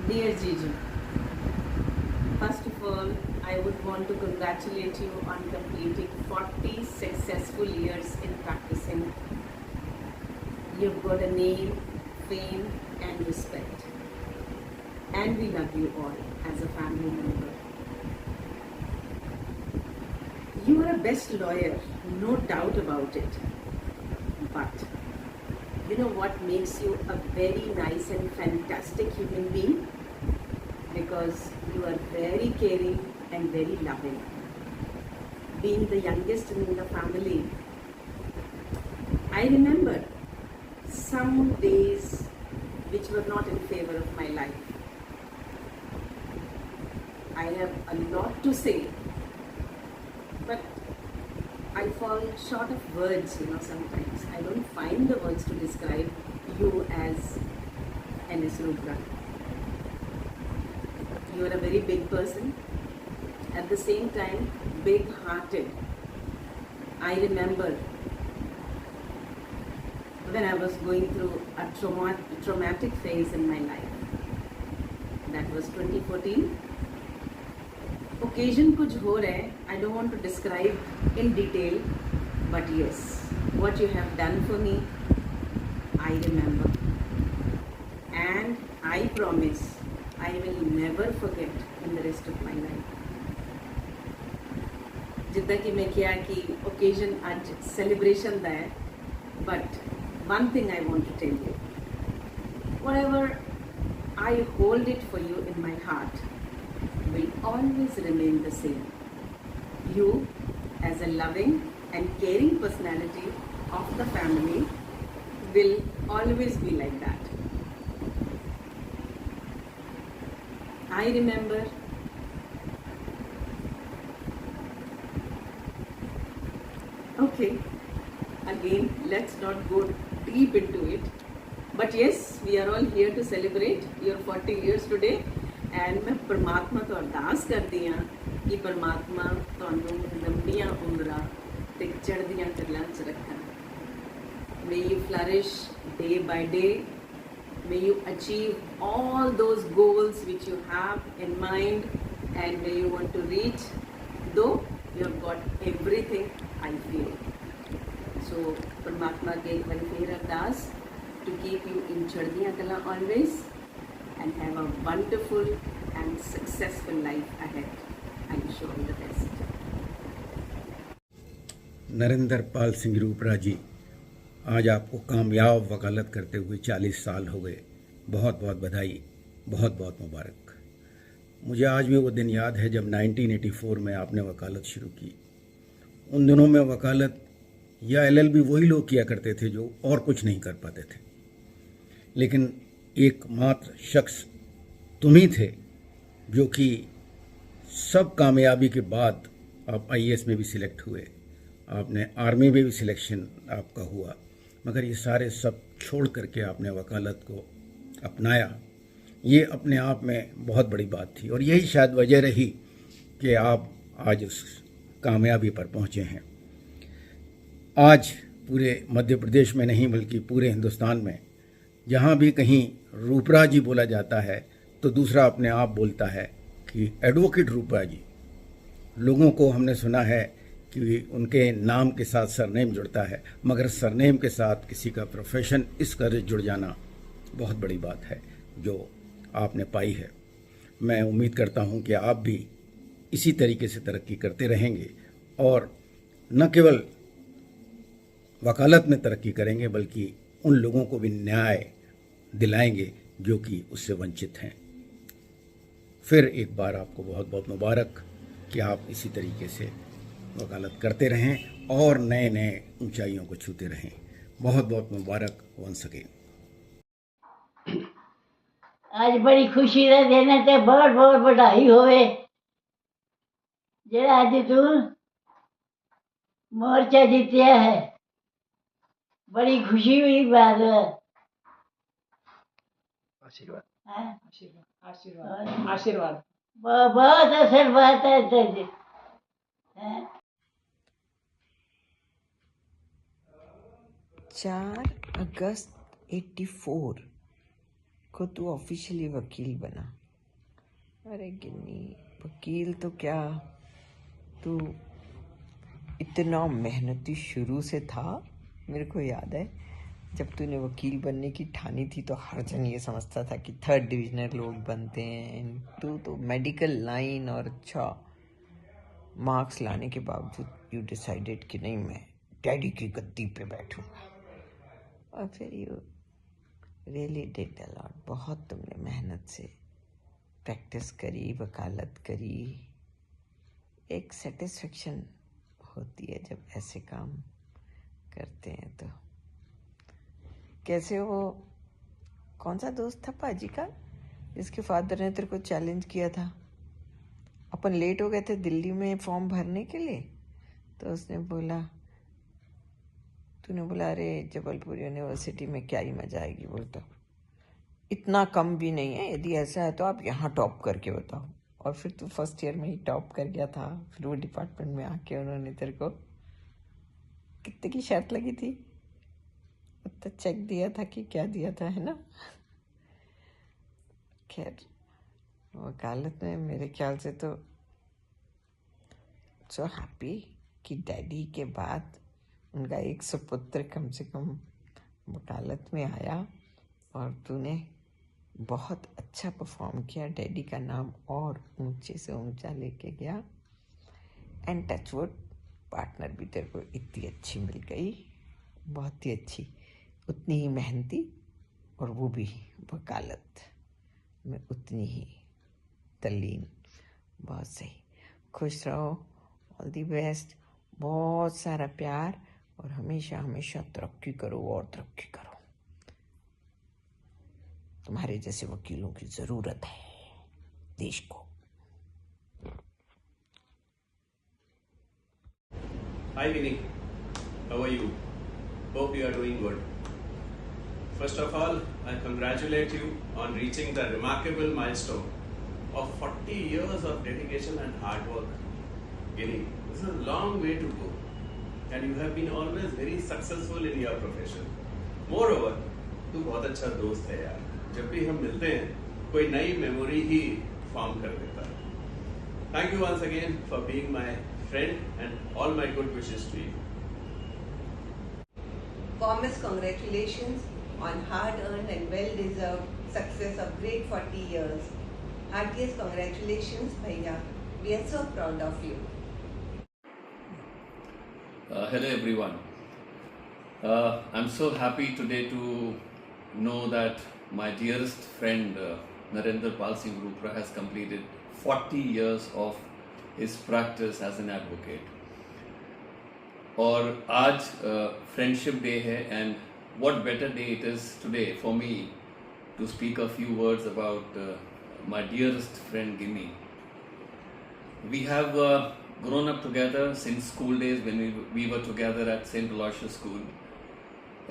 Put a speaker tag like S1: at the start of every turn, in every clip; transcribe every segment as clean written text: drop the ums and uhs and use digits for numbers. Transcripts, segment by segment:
S1: Dear Gigi, first of all, I would want to congratulate you on completing 40 successful years in practicing. You've got a name, fame, and respect. And we love you all as a family member. You are a best lawyer, no doubt about it. But you know what makes you a very nice and fantastic human being? Because you are very caring and very loving. Being the youngest in the family, I remember some days which were not in favor of my life. I have a lot to say, but I fall short of words, sometimes. I don't find the words to describe you as N.S. Rupra. You are a very big person, at the same time big-hearted. I remember when I was going through a traumatic phase in my life. That was 2014. Occasion kuch ho rahe, I don't want to describe in detail, but yes, what you have done for me, I remember. And I promise I will never forget in the rest of my life. जिद्दां कि मैं क्या कि occasion आज celebration दा है, but one thing I want to tell you, whatever I hold it for you in my heart will always remain the same. You, as a loving and caring personality of the family, will always be like that. I remember okay, again, let's not go deep into it. But yes, we are all here to celebrate your 40 years today. And मैं परमात्मा तो अरदास करती हाँ कि परमात्मा तुहानू लंबियां उम्रां ते चढ़दियां कलां च रखन. May you flourish day by day. May you achieve all those goals which you have in mind and where you want to reach, though you have got everything, I feel. So परमात्मा के एक बार फिर अरदास to keep you in चढ़दियां Kalan always and have a wonderful and successful life ahead. I wish you all the best.
S2: Narendra Pal Singh Rupra जी, आज आपको कामयाब वकालत करते हुए 40 साल हो गए. बहुत बहुत बधाई, बहुत बहुत मुबारक. मुझे आज भी वो दिन याद है जब 1984 में आपने वकालत शुरू की. उन दिनों में वकालत या LLB वही लोग किया करते थे जो और कुछ नहीं कर पाते थे, लेकिन एकमात्र शख्स तुम ही थे जो कि सब कामयाबी के बाद आप IAS में भी सिलेक्ट हुए, आपने आर्मी में भी सिलेक्शन आपका हुआ, मगर ये सारे सब छोड़ करके आपने वकालत को अपनाया. ये अपने आप में बहुत बड़ी बात थी और यही शायद वजह रही कि आप आज उस कामयाबी पर पहुँचे हैं. आज पूरे मध्य प्रदेश में नहीं बल्कि पूरे हिंदुस्तान में जहाँ भी कहीं रूपरा जी बोला जाता है तो दूसरा अपने आप बोलता है कि एडवोकेट रूपरा जी. लोगों को हमने सुना है कि उनके नाम के साथ सरनेम जुड़ता है, मगर सरनेम के साथ किसी का प्रोफेशन इस कदर जुड़ जाना बहुत बड़ी बात है जो आपने पाई है. मैं उम्मीद करता हूं कि आप भी इसी तरीके से तरक्की करते रहेंगे और न केवल वकालत में तरक्की करेंगे बल्कि उन लोगों को भी न्याय दिलाएंगे जो कि उससे वंचित हैं. फिर एक बार आपको बहुत बहुत मुबारक कि आप इसी तरीके से वकालत करते रहें और नए नए ऊंचाइयों को छूते रहें. बहुत बहुत मुबारक वंस अगेन.
S3: आज बड़ी खुशी का दिन है ते बहुत बहुत बधाई होवे जेड़ा अज तू मोर्चा जीतिया है. बड़ी खुशी हुई बात है.
S4: आशीर्वाद
S3: हैं?
S4: आशीर्वाद आशीर्वाद.
S3: बहुत आशीर्वाद है तेरे. हैं?
S5: 4 अगस्त 84 को तू ऑफिशियली वकील बना. अरे गिन्नी, वकील तो क्या, तू इतना मेहनती शुरू से था। मेरे को याद है जब तूने वकील बनने की ठानी थी तो हर जन ये समझता था कि 3rd डिविजनल लोग बनते हैं। तू तो मेडिकल लाइन और अच्छा मार्क्स लाने के बावजूद यू डिसाइडेड कि नहीं, मैं डैडी की गद्दी पे बैठूंगा। और फिर you really did a lot. बहुत तुमने मेहनत से प्रैक्टिस करी, वकालत करी। एक सेटिस्फेक्शन होती है जब ऐसे काम करते हैं। तो कैसे, वो कौन सा दोस्त था पाजी का जिसके फादर ने तेरे को चैलेंज किया था? अपन लेट हो गए थे दिल्ली में फॉर्म भरने के लिए, तो उसने बोला, तूने बोला अरे जबलपुर यूनिवर्सिटी में क्या ही मजा आएगी। बोलता इतना कम भी नहीं है, यदि ऐसा है तो आप यहाँ टॉप करके बताओ। और फिर तू फर्स्ट ईयर में ही टॉप कर गया था। फिर वो डिपार्टमेंट में आके उन्होंने तेरे को कितने की शर्त लगी थी, तो चेक दिया था कि क्या दिया था, है ना? खैर, वकालत में मेरे ख्याल से तो सो हैप्पी कि डैडी के बाद उनका एक सुपुत्र कम से कम वकालत में आया और तूने बहुत अच्छा परफॉर्म किया। डैडी का नाम और ऊंचे से ऊंचा लेके गया। एंड टचवुड पार्टनर भी तेरे को इतनी अच्छी मिल गई, बहुत ही अच्छी, उतनी ही मेहनती, और वो भी वकालत में उतनी ही तल्लीन। बहुत सही, खुश रहो, ऑल दी बेस्ट, बहुत सारा प्यार, और हमेशा हमेशा तरक्की करो और तरक्की करो। तुम्हारे जैसे वकीलों की जरूरत है देश को।
S6: Hi Vinny, how are you? Hope you are doing good. First of all, I congratulate you on reaching the remarkable milestone of 40 years of dedication and hard work. Vinny, this is a long way to go, and you have been always very successful in your profession. Moreover, तू बहुत अच्छा दोस्त है यार। जब भी हम मिलते हैं कोई नई मेमोरी ही फॉर्म कर देता है। Thank you once again for being my friend and all my good wishes to you.
S7: Warmest congratulations on hard-earned and well-deserved success of great 40 years. Heartiest congratulations, Bhaiya. We are so proud of you.
S8: Hello everyone. I'm so happy today to know that my dearest friend Narendra Pal Singh Rupra has completed 40 years of his practice as an advocate. और आज friendship day है, and what better day it is today for me to speak a few words about my dearest friend Gimi. We have grown up together since school days when we were together at St. Aloysius School,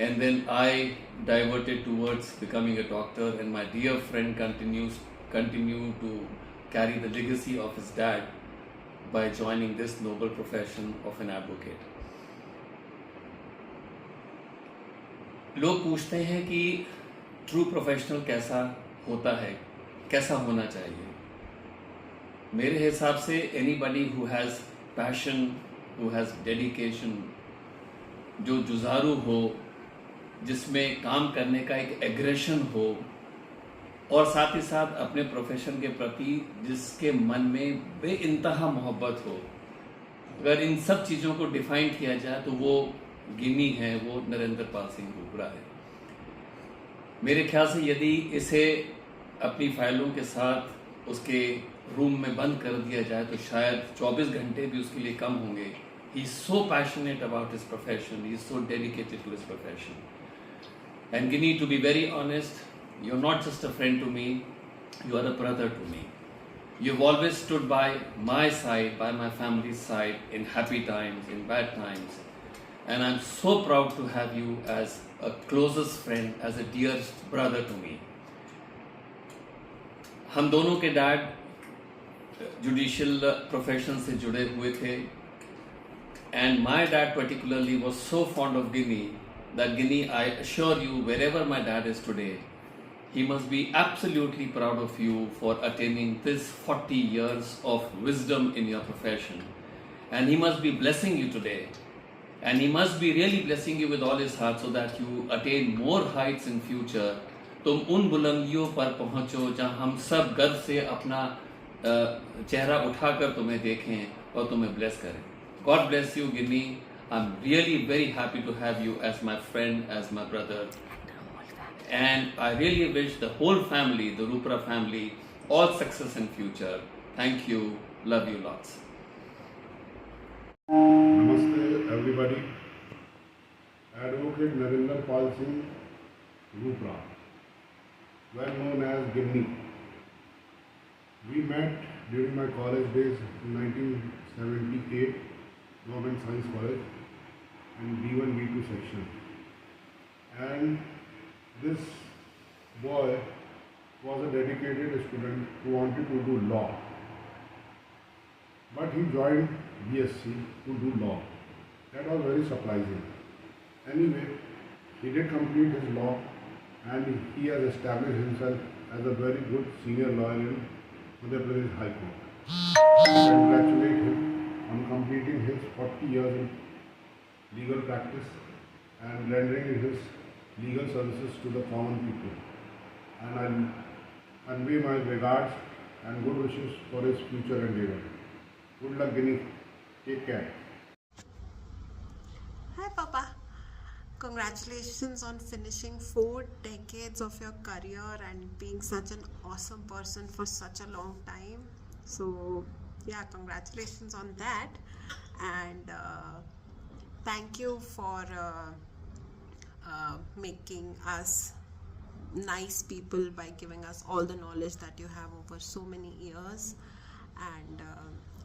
S8: and then I diverted towards becoming a doctor, and my dear friend continue to carry the legacy of his dad by joining this noble profession of an advocate. लोग पूछते हैं कि true professional कैसा होता है, कैसा होना चाहिए। मेरे हिसाब से anybody who has passion, who has dedication, जो जुझारू हो, जिसमें काम करने का एक एग्रेशन हो, और साथ ही साथ अपने प्रोफेशन के प्रति जिसके मन में बेइंतहा मोहब्बत हो। अगर इन सब चीज़ों को डिफाइन किया जाए तो वो गिनी है, वो नरेंद्र पाल सिंह रूपरा है। मेरे ख्याल से यदि इसे अपनी फाइलों के साथ उसके रूम में बंद कर दिया जाए तो शायद 24 घंटे भी उसके लिए कम होंगे। He is so passionate about his profession, he is so dedicated to his profession. And Ginny, to be very honest, you are not just a friend to me, you are a brother to me. You've always stood by my side, by my family's side, in happy times, in bad times. And I'm so proud to have you as a closest friend, as a dearest brother to me. हम दोनों के dad judicial profession से जुड़े हुए थे, and my dad particularly was so fond of Guinea that Guinea, I assure you, wherever my dad is today, he must be absolutely proud of you for attaining this 40 years of wisdom in your profession. And he must be blessing you today. And he must be really blessing you with all his heart so that you attain more heights in future. तुम उन बुलंदियों पर पहुंचो जहां हम सब गर्व से अपना चेहरा उठाकर तुम्हें देखें और तुम्हें ब्लेस करें. God bless you, Ginny. I'm really very happy to have you as my friend, as my brother. And I really wish the whole family, the Rupra family, all success in future. Thank you. Love you lots.
S9: Namaste everybody. Advocate Narinder Pal Singh Rupra, well known as Ginny. We met during my college days in 1978, Government Science College, in B1, B2 section. And this boy was a dedicated student who wanted to do law. But he joined BSc to do law. That was very surprising. Anyway, he did complete his law and he has established himself as a very good senior lawyer in Madhya Pradesh High Court. I congratulate him on completing his 40 years in legal practice and rendering his legal services to the common people. And I convey my regards and good wishes for his future endeavor. Good luck, Ginny. Take care.
S10: Hi, Papa. Congratulations on finishing 4 decades of your career and being such an awesome person for such a long time. So, yeah, congratulations on that. And thank you for making us nice people by giving us all the knowledge that you have over so many years. And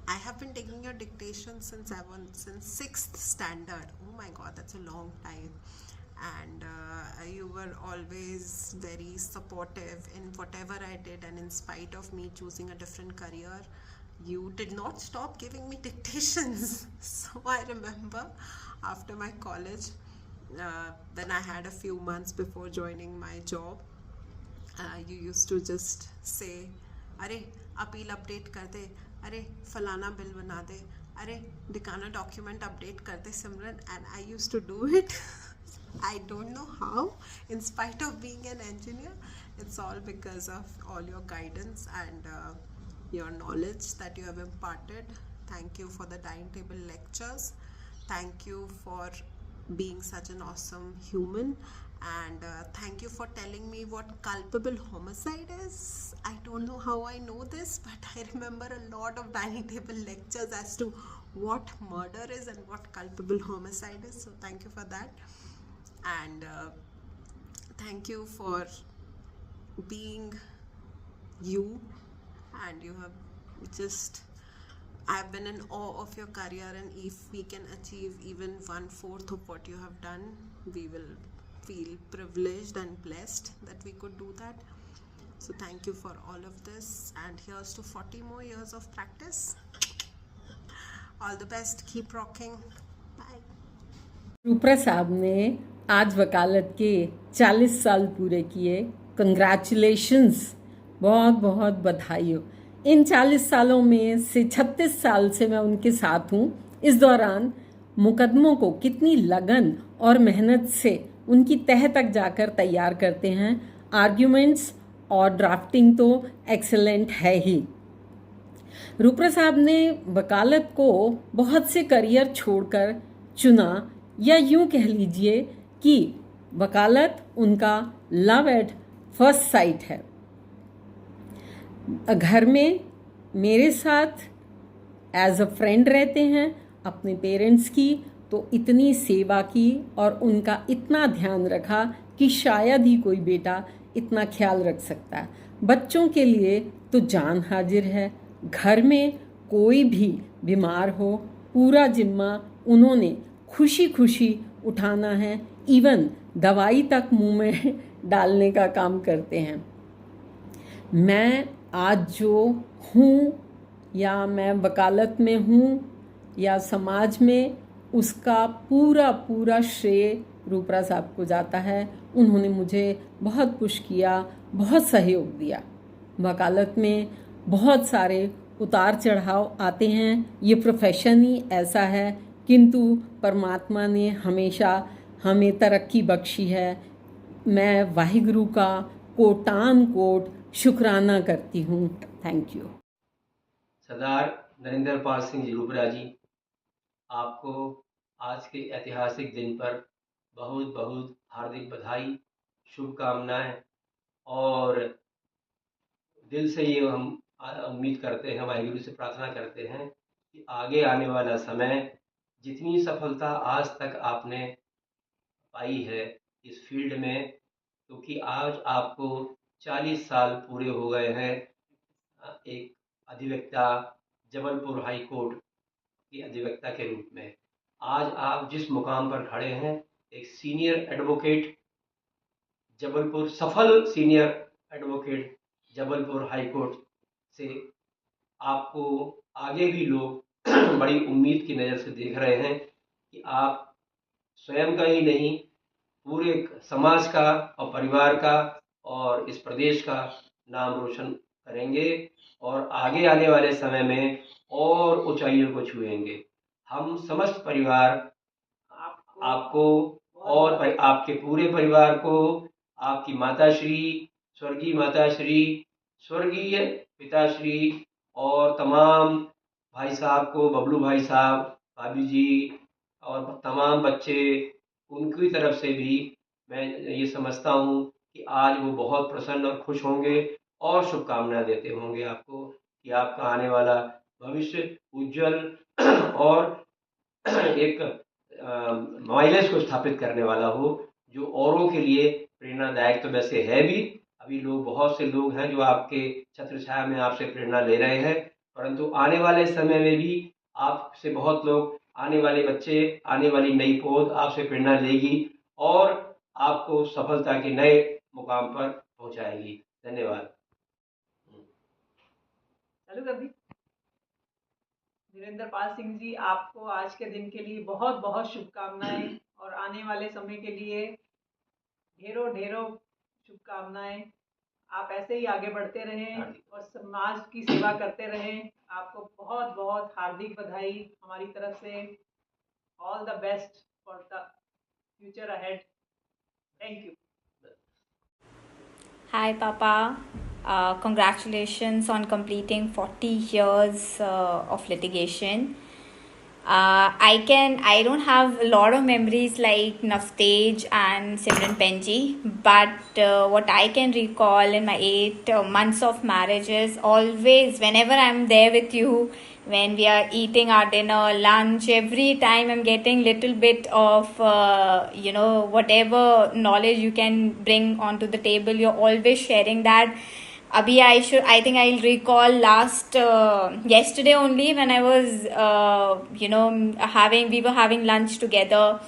S10: I have been taking your dictation since 6th standard. Oh my god, that's a long time. And you were always very supportive in whatever I did, and in spite of me choosing a different career, you did not stop giving me dictations. So I remember after my college, when I had a few months before joining my job, you used to just say, "Arey, appeal update kar de, अरे फलाना bill बना दे, अरे दिखाना document update कर दे सिमरन." And I used to do it. I don't know how, in spite of being an engineer. It's all because of all your guidance and your knowledge that you have imparted. Thank you for the dining table lectures. Thank you for being such an awesome human. And thank you for telling me what culpable homicide is. I don't know how I know this, but I remember a lot of dining table lectures as to what murder is and what culpable homicide is. So thank you for that. And thank you for being you. And you have just, I've been in awe of your career, and if we can achieve even 1/4 of what you have done, we will feel privileged and blessed that we could do that. So thank you for all of this, and here's to 40 more years of practice. All the best. Keep rocking. Bye.
S11: Rupra साहब ने आज वकालत के 40 साल पूरे किए. Congratulations, बहुत बहुत बधाई हो. इन 40 सालों में से 36 साल से मैं उनके साथ हूँ. इस दौरान मुकदमों को कितनी लगन और मेहनत से उनकी तह तक जाकर तैयार करते हैं. आर्ग्यूमेंट्स और ड्राफ्टिंग तो एक्सेलेंट है ही. रूपरा साहब ने वकालत को बहुत से करियर छोड़कर चुना, या यूं कह लीजिए कि वकालत उनका लव एट फर्स्ट साइट है. घर में मेरे साथ एज अ फ्रेंड रहते हैं. अपने पेरेंट्स की तो इतनी सेवा की और उनका इतना ध्यान रखा कि शायद ही कोई बेटा इतना ख्याल रख सकता है. बच्चों के लिए तो जान हाजिर है. घर में कोई भी बीमार हो, पूरा जिम्मा उन्होंने खुशी खुशी उठाना है. इवन दवाई तक मुंह में डालने का काम करते हैं. मैं आज जो हूँ, या मैं वकालत में हूँ या समाज में, उसका पूरा पूरा श्रेय रूपरा साहब को जाता है. उन्होंने मुझे बहुत पुश किया, बहुत सहयोग दिया। वकालत में बहुत सारे उतार चढ़ाव आते हैं, ये प्रोफेशन ही ऐसा है, किंतु परमात्मा ने हमेशा हमें तरक्की बख्शी है। मैं वाहिगुरु का कोटान कोट शुक्राना करती हूँ। Thank you.
S12: सरदार नरेंद्र पाल सिंह झिरूपरा जी, आपको आज के ऐतिहासिक दिन पर बहुत बहुत हार्दिक बधाई, शुभकामनाएं, और दिल से ये हम उम्मीद करते हैं, वाहिगुरु से प्रार्थना करते हैं कि आगे आने वाला समय जितनी सफलता आज तक आपने पाई है इस फील्ड में, क्योंकि आज आपको 40 साल पूरे हो गए हैं एक अधिवक्ता, जबलपुर हाई कोर्ट की अधिवक्ता के रूप में। आज आप जिस मुकाम पर खड़े हैं, एक सीनियर एडवोकेट जबलपुर, सफल senior advocate Jabalpur high court से, आपको आगे भी लोग बड़ी उम्मीद की नज़र से देख रहे हैं कि आप स्वयं का ही नहीं, पूरे समाज का और परिवार का और इस प्रदेश का नाम रोशन करेंगे और आगे आने वाले समय में और ऊंचाइयों को छुएंगे। हम समस्त परिवार आपको और आपके पूरे परिवार को, आपकी माताश्री, स्वर्गीय माताश्री, स्वर्गीय पिताश्री और तमाम भाई साहब को, बबलू भाई साहब, भाभी जी और तमाम बच्चे, उनकी तरफ से भी मैं ये समझता हूँ कि आज वो बहुत प्रसन्न और खुश होंगे और शुभकामनाएं देते होंगे आपको कि आपका आने वाला भविष्य उज्जवल और एक माइलेज को स्थापित करने वाला हो, जो औरों के लिए प्रेरणादायक तो वैसे है भी। अभी लोग, बहुत से लोग हैं जो आपके छत्र छाया में आपसे प्रेरणा ले रहे हैं, परंतु आने वाले समय में भी आपसे बहुत लोग, आने वाले बच्चे, आने वाली नई पौध आपसे प्रेरणा लेगी और आपको सफलता के नए मुकाम पर पहुंचाएगी। धन्यवाद।
S4: चालू कर दी। वीरेंद्र पाल सिंह जी, आपको आज के दिन के लिए बहुत बहुत शुभकामनाएं और आने वाले समय के लिए ढेरों ढेरों शुभकामनाएं। आप ऐसे ही आगे बढ़ते रहें और समाज की सेवा करते रहें। आपको बहुत बहुत हार्दिक बधाई हमारी तरफ से। All the best for the future ahead. Thank you.
S13: Hi, Papa. Congratulations on completing 40 years of litigation. I don't have a lot of memories like Navtej and Simran Penji, but what I can recall in my 8 months of marriages, always whenever I'm there with you, when we are eating our dinner, lunch, every time I'm getting little bit of whatever knowledge you can bring onto the table, you're always sharing that. I think I'll recall last yesterday only when I was we were having lunch together,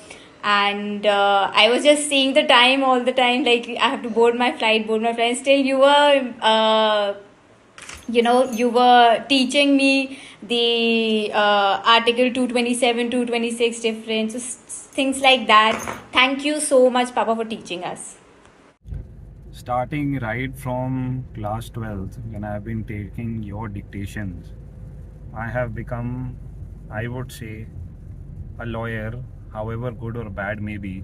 S13: and I was just seeing the time all the time, like I have to board my flight, still you were you were teaching me the article 227, 226 difference, things like that. Thank you so much, Papa, for teaching us.
S14: Starting right from class 12th, when I have been taking your dictations, I have become, I would say, a lawyer, however good or bad may be,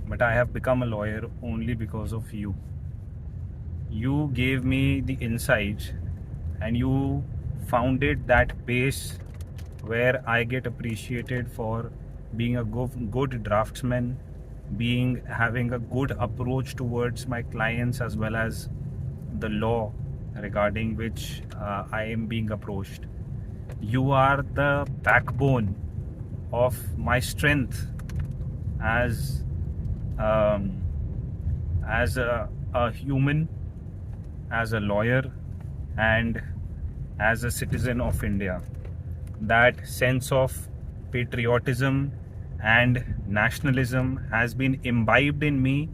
S14: but I have become a lawyer only because of you. You gave me the insights and you founded that base where I get appreciated for being a good draftsman, having a good approach towards my clients as well as the law regarding which I am being approached. You are the backbone of my strength as a human, as a lawyer, and as a citizen of India. That sense of patriotism and nationalism has been imbibed in me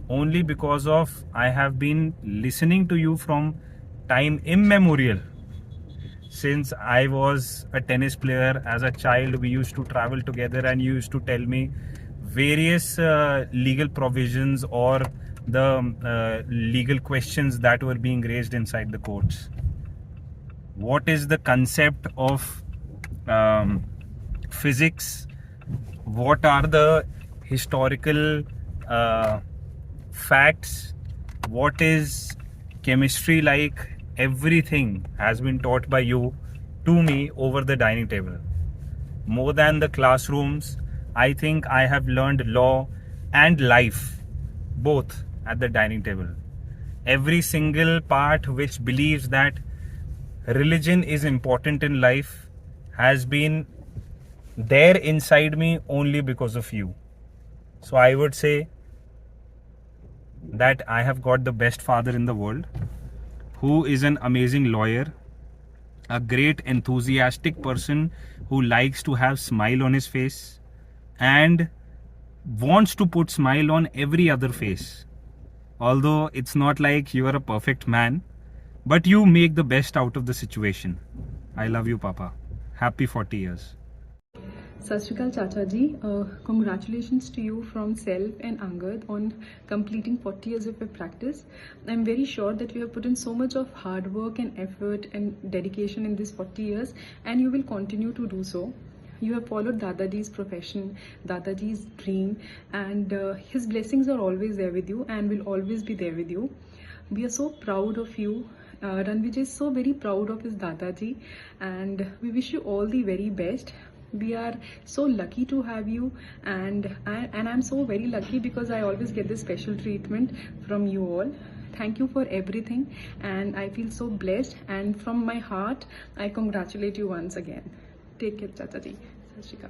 S14: only because of I have been listening to you from time immemorial. Since I was a tennis player, as a child we used to travel together and you used to tell me various legal provisions or the legal questions that were being raised inside the courts. What is the concept of physics? What are the historical facts? What is chemistry like? Everything has been taught by you to me over the dining table. More than the classrooms, I think I have learned law and life both at the dining table. Every single part which believes that religion is important in life has been there inside me only because of you. So I would say that I have got the best father in the world, who is an amazing lawyer, a great enthusiastic person who likes to have smile on his face and wants to put smile on every other face. Although it's not like you are a perfect man, but you make the best out of the situation. I love you, Papa. Happy 40 years.
S15: Sat Shri Akal Chacha ji, congratulations to you from self and Angad on completing 40 years of your practice. I'm very sure that you have put in so much of hard work and effort and dedication in these 40 years, and you will continue to do so. You have followed Dadaji's profession, Dadaji's dream, and his blessings are always there with you and will always be there with you. We are so proud of you. Ranvijay is so very proud of his Dadaji, and we wish you all the very best. We are so lucky to have you, and I'm so very lucky because I always get this special treatment from you all. Thank you for everything, and I feel so blessed, and from my heart I congratulate you once again. Take care, Chacha ji. Sat Shri Akal.